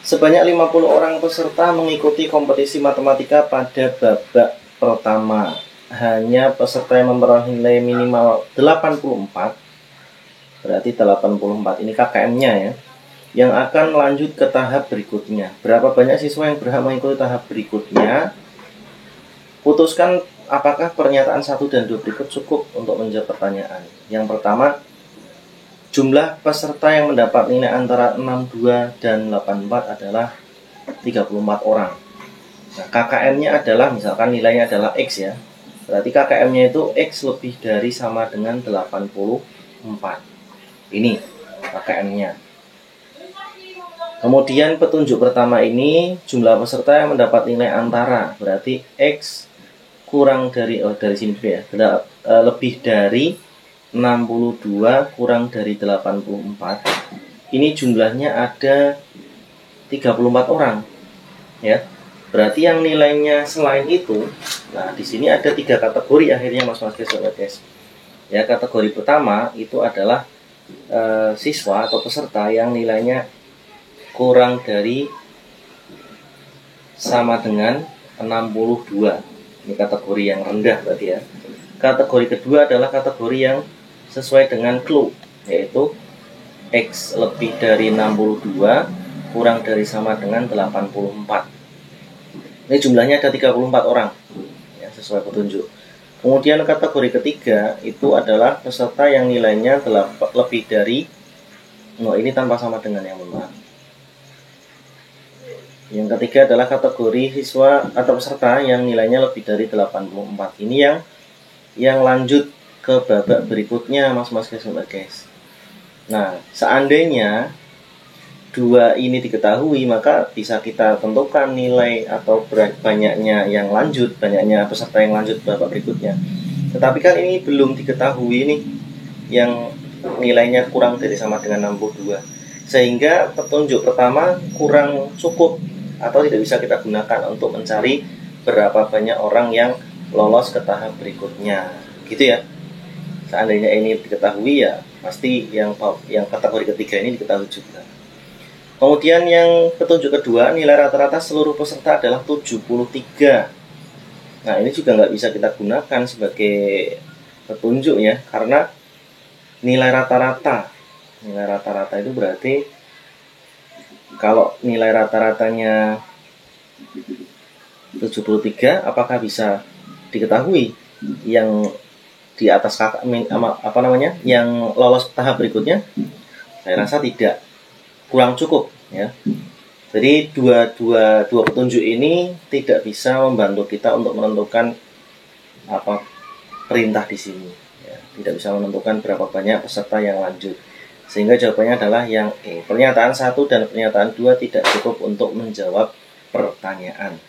Sebanyak 50 orang peserta mengikuti kompetisi matematika pada babak pertama. Hanya peserta yang memperoleh nilai minimal 84, berarti 84 ini KKM-nya ya, yang akan lanjut ke tahap berikutnya. Berapa banyak siswa yang berhak mengikuti tahap berikutnya? Putuskan apakah pernyataan 1 dan 2 berikut cukup untuk menjawab pertanyaan. Yang pertama, jumlah peserta yang mendapat nilai antara 62 dan 84 adalah 34 orang. Nah, KKM-nya adalah, misalkan nilainya adalah X ya. Berarti KKM-nya itu X lebih dari sama dengan 84. Ini KKM-nya. Kemudian petunjuk pertama ini, jumlah peserta yang mendapat nilai antara, berarti X kurang dari, dari sini ya, lebih dari 62 kurang dari 84. Ini jumlahnya ada 34 orang ya. Berarti yang nilainya selain itu, nah di sini ada 3 kategori akhirnya Mas guys. Ya, kategori pertama itu adalah siswa atau peserta yang nilainya kurang dari sama dengan 62. Ini kategori yang rendah berarti ya. Kategori kedua adalah kategori yang sesuai dengan clue, yaitu X lebih dari 62 kurang dari sama dengan 84. Ini jumlahnya ada 34 orang ya, sesuai petunjuk. Kemudian kategori ketiga itu adalah peserta yang nilainya lebih dari, ini tanpa sama dengan yang benar. Yang ketiga adalah kategori siswa atau peserta yang nilainya lebih dari 84. Ini yang lanjut ke babak berikutnya Mas guys. Nah, seandainya 2 ini diketahui, maka bisa kita tentukan nilai atau banyaknya yang lanjut, banyaknya peserta yang lanjut babak berikutnya. Tetapi kan ini belum diketahui nih, yang nilainya kurang dari sama dengan 62. Sehingga petunjuk pertama kurang cukup atau tidak bisa kita gunakan untuk mencari berapa banyak orang yang lolos ke tahap berikutnya. Gitu ya. Seandainya ini diketahui ya pasti yang kategori ketiga ini diketahui juga. Kemudian yang petunjuk kedua, nilai rata-rata seluruh peserta adalah 73. Nah, ini juga nggak bisa kita gunakan sebagai petunjuk ya, karena nilai rata-rata itu berarti kalau nilai rata-ratanya 73, apakah bisa diketahui yang di atas yang lolos tahap berikutnya? Saya rasa tidak, kurang cukup ya. Jadi dua petunjuk ini tidak bisa membantu kita untuk menentukan perintah di sini ya. Tidak bisa menentukan berapa banyak peserta yang lanjut. Sehingga jawabannya adalah yang E. Pernyataan 1 dan pernyataan 2 tidak cukup untuk menjawab pertanyaan.